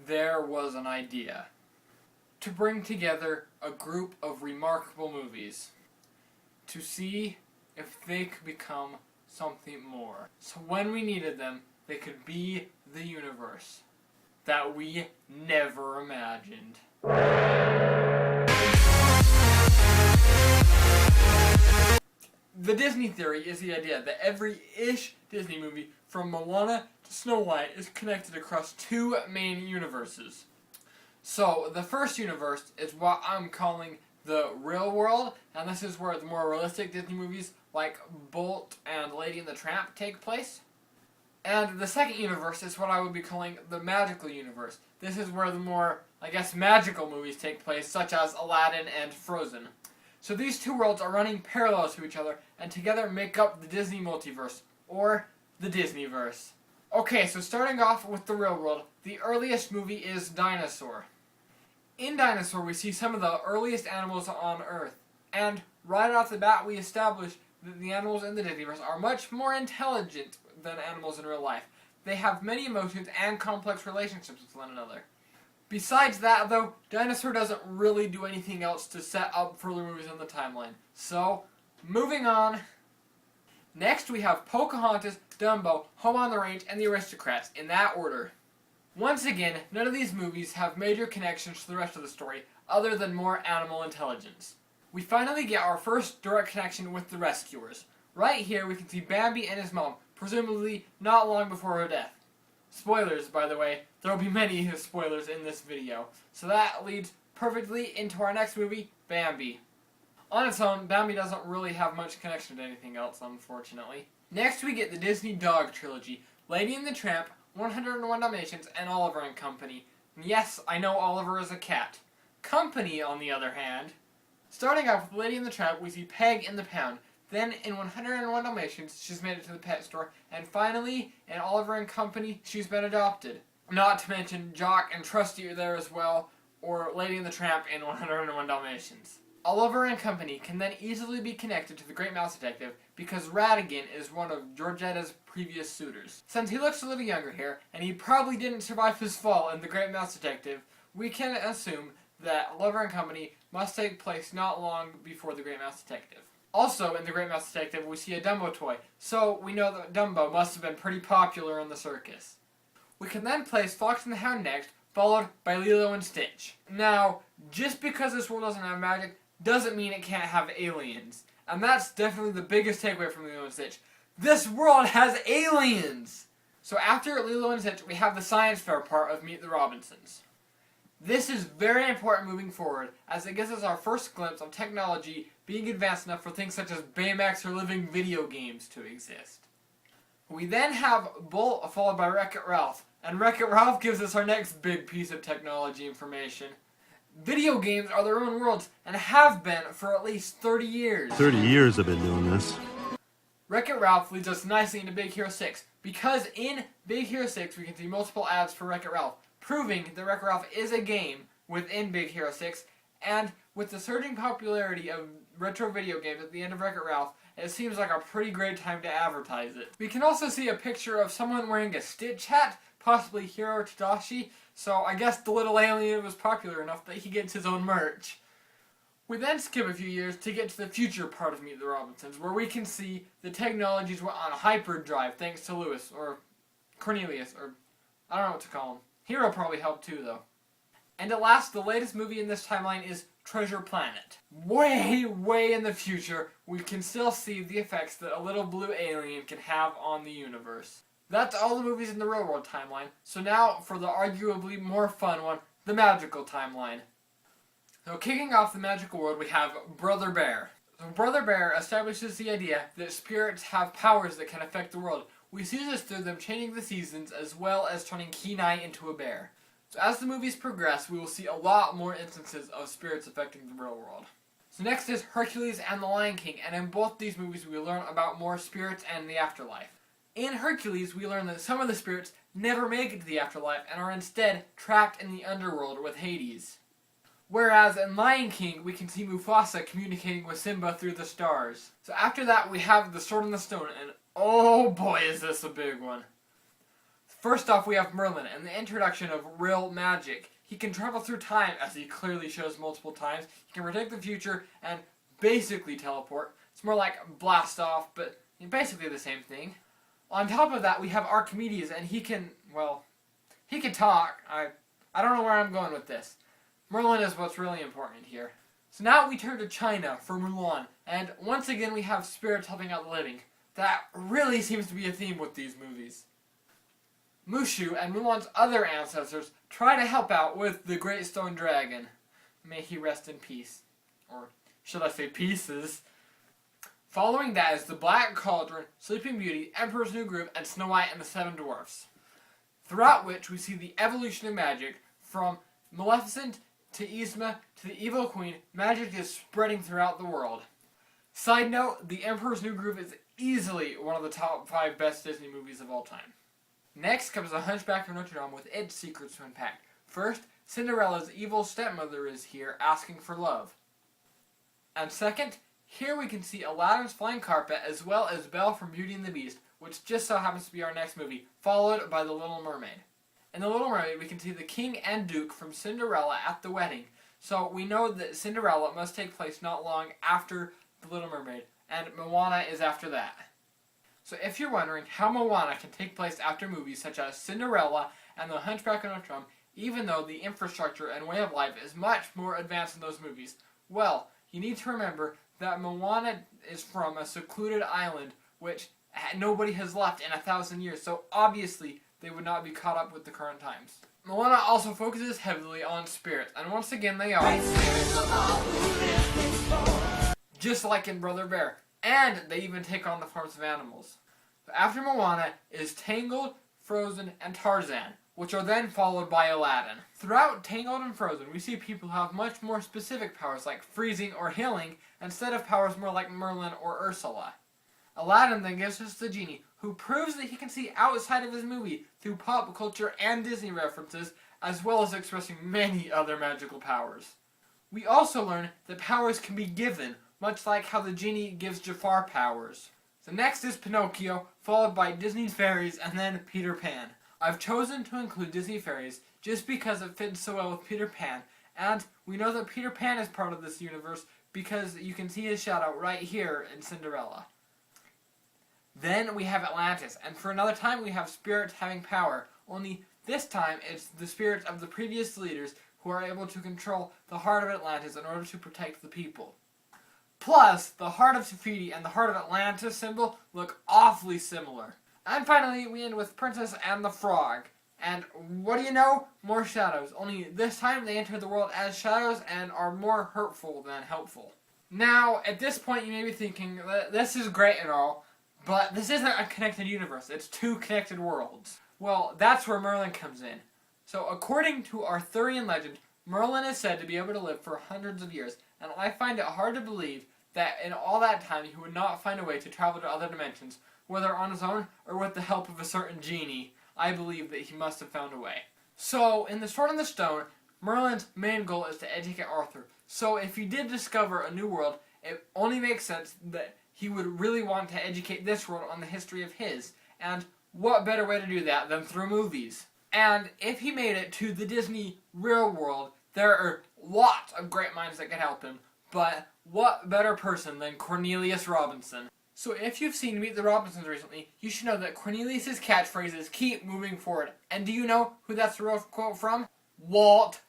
there was an idea to bring together a group of remarkable movies to see if they could become something more. So when we needed them, they could be the universe that we never imagined. The Disney theory is the idea that every-ish Disney movie, from Moana to Snow White, is connected across two main universes. So, the first universe is what I'm calling the real world, and this is where the more realistic Disney movies like Bolt and Lady and the Tramp take place. And the second universe is what I would be calling the magical universe. This is where the more, magical movies take place, such as Aladdin and Frozen. So these two worlds are running parallel to each other, and together make up the Disney multiverse, or the Disneyverse. Okay, so starting off with the real world, the earliest movie is Dinosaur. In Dinosaur, we see some of the earliest animals on Earth, and right off the bat we establish that the animals in the Disneyverse are much more intelligent than animals in real life. They have many emotions and complex relationships with one another. Besides that, though, Dinosaur doesn't really do anything else to set up further movies on the timeline. So, moving on. Next, we have Pocahontas, Dumbo, Home on the Range, and The Aristocrats, in that order. Once again, none of these movies have major connections to the rest of the story, other than more animal intelligence. We finally get our first direct connection with the rescuers. Right here, we can see Bambi and his mom, presumably not long before her death. Spoilers, by the way. There will be many spoilers in this video. So that leads perfectly into our next movie, Bambi. On its own, Bambi doesn't really have much connection to anything else, unfortunately. Next we get the Disney Dog Trilogy, Lady and the Tramp, 101 Dalmatians, and Oliver and Company. And yes, I know Oliver is a cat. Company, on the other hand. Starting off with Lady and the Tramp, we see Peg in the pound. Then, in 101 Dalmatians, she's made it to the pet store. And finally, in Oliver and Company, she's been adopted. Not to mention, Jock and Trusty are there as well, or Lady and the Tramp in 101 Dalmatians. Oliver and Company can then easily be connected to the Great Mouse Detective because Ratigan is one of Georgetta's previous suitors. Since he looks a little younger here, and he probably didn't survive his fall in the Great Mouse Detective, we can assume that Oliver and Company must take place not long before the Great Mouse Detective. Also, in the Great Mouse Detective, we see a Dumbo toy, so we know that Dumbo must have been pretty popular in the circus. We can then place Fox and the Hound next, followed by Lilo and Stitch. Now, just because this world doesn't have magic, doesn't mean it can't have aliens. And that's definitely the biggest takeaway from Lilo and Stitch. This world has aliens! So after Lilo and Stitch, we have the science fair part of Meet the Robinsons. This is very important moving forward, as it gives us our first glimpse of technology being advanced enough for things such as Baymax or living video games to exist. We then have Bolt followed by WreckIt Ralph, and WreckIt Ralph gives us our next big piece of technology information. Video games are their own worlds, and have been for at least 30 years. 30 years I've been doing this. WreckIt Ralph leads us nicely into Big Hero 6, because in Big Hero 6 we can see multiple ads for WreckIt Ralph, proving that WreckIt Ralph is a game within Big Hero 6, and with the surging popularity of retro video games at the end of WreckIt Ralph, it seems like a pretty great time to advertise it. We can also see a picture of someone wearing a Stitch hat, possibly Hiro Tadashi, so I guess the little alien was popular enough that he gets his own merch. We then skip a few years to get to the future part of Meet the Robinsons, where we can see the technologies went on hyperdrive thanks to Lewis, or Cornelius, or I don't know what to call him. Hero probably helped too, though. And at last, the latest movie in this timeline is Treasure Planet. Way, way in the future, we can still see the effects that a little blue alien can have on the universe. That's all the movies in the real world timeline, so now for the arguably more fun one, the magical timeline. So kicking off the magical world, we have Brother Bear. So Brother Bear establishes the idea that spirits have powers that can affect the world. We see this through them changing the seasons as well as turning Kenai into a bear. So as the movies progress, we will see a lot more instances of spirits affecting the real world. So next is Hercules and the Lion King, and in both these movies we learn about more spirits and the afterlife. In Hercules, we learn that some of the spirits never make it to the afterlife and are instead trapped in the underworld with Hades. Whereas in Lion King, we can see Mufasa communicating with Simba through the stars. So after that, we have the Sword and the Stone, and oh boy is this a big one. First off, we have Merlin and the introduction of real magic. He can travel through time, as he clearly shows multiple times. He can predict the future and basically teleport. It's more like blast off, but basically the same thing. On top of that, we have Archimedes, and he can talk. I don't know where I'm going with this. Merlin is what's really important here. So now we turn to China for Mulan, and once again we have spirits helping out the living. That really seems to be a theme with these movies. Mushu and Mulan's other ancestors try to help out with the Great Stone Dragon. May he rest in peace. Or should I say pieces? Following that is the Black Cauldron, Sleeping Beauty, Emperor's New Groove, and Snow White and the Seven Dwarfs. Throughout which we see the evolution of magic from Maleficent to Yzma to the Evil Queen. Magic is spreading throughout the world. Side note, The Emperor's New Groove is easily one of the top 5 best Disney movies of all time. Next comes The Hunchback of Notre Dame with its secrets to unpack. First, Cinderella's evil stepmother is here asking for love. And second, here we can see Aladdin's flying carpet as well as Belle from Beauty and the Beast, which just so happens to be our next movie, followed by The Little Mermaid. In The Little Mermaid, we can see the King and Duke from Cinderella at the wedding. So we know that Cinderella must take place not long after The Little Mermaid, and Moana is after that. So if you're wondering how Moana can take place after movies such as Cinderella and The Hunchback of Notre Dame, even though the infrastructure and way of life is much more advanced in those movies, well, you need to remember that Moana is from a secluded island which nobody has left in 1,000 years, so obviously they would not be caught up with the current times. Moana also focuses heavily on spirits, and once again they are just like in Brother Bear. And they even take on the forms of animals. After Moana is Tangled, Frozen, and Tarzan, which are then followed by Aladdin. Throughout Tangled and Frozen, we see people who have much more specific powers like freezing or healing, instead of powers more like Merlin or Ursala. Aladdin then gives us the Genie, who proves that he can see outside of his movie through pop culture and Disney references, as well as expressing many other magical powers. We also learn that powers can be given, much like how the Genie gives Jafar powers. So next is Pinocchio, followed by Disney's fairies, and then Peter Pan. I've chosen to include Disney fairies just because it fits so well with Peter Pan, and we know that Peter Pan is part of this universe because you can see his shadow right here in Cinderella. Then we have Atlantis, and for another time we have spirits having power, only this time it's the spirits of the previous leaders who are able to control the heart of Atlantis in order to protect the people. Plus, the Heart of Tafiti and the Heart of Atlantis symbol look awfully similar. And finally, we end with Princess and the Frog. And what do you know? More shadows. Only this time they enter the world as shadows and are more hurtful than helpful. Now, at this point you may be thinking, this is great and all, but this isn't a connected universe. It's 2 connected worlds. Well, that's where Merlin comes in. So according to Arthurian legend, Merlin is said to be able to live for hundreds of years, and I find it hard to believe that in all that time he would not find a way to travel to other dimensions, whether on his own or with the help of a certain genie. I believe that he must have found a way. So, in The Sword in the Stone, Merlin's main goal is to educate Arthur. So if he did discover a new world, it only makes sense that he would really want to educate this world on the history of his. And what better way to do that than through movies? And if he made it to the Disney real world, there are lots of great minds that could help him. But what better person than Cornelius Robinson? So if you've seen Meet the Robinsons recently, you should know that Cornelius' catchphrase is keep moving forward. And do you know who that's a real quote from? Walt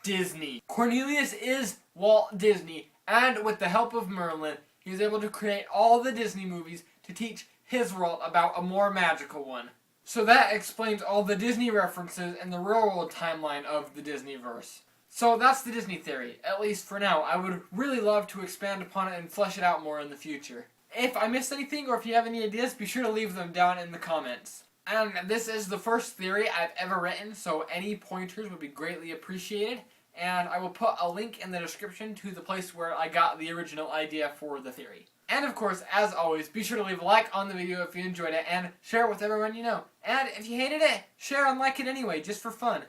Disney. Cornelius is Walt Disney, and with the help of Merlin, he was able to create all the Disney movies to teach his world about a more magical one. So that explains all the Disney references in the real world timeline of the Disneyverse. So that's the Disney theory, at least for now. I would really love to expand upon it and flesh it out more in the future. If I missed anything or if you have any ideas, be sure to leave them down in the comments. And this is the first theory I've ever written, so any pointers would be greatly appreciated. And I will put a link in the description to the place where I got the original idea for the theory. And of course, as always, be sure to leave a like on the video if you enjoyed it and share it with everyone you know. And if you hated it, share and like it anyway, just for fun.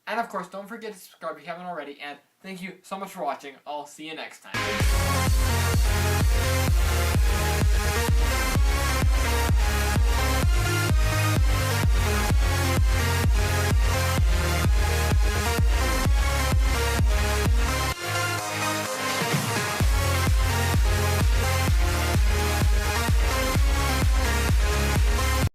And of course, don't forget to subscribe if you haven't already, and thank you so much for watching. I'll see you next time.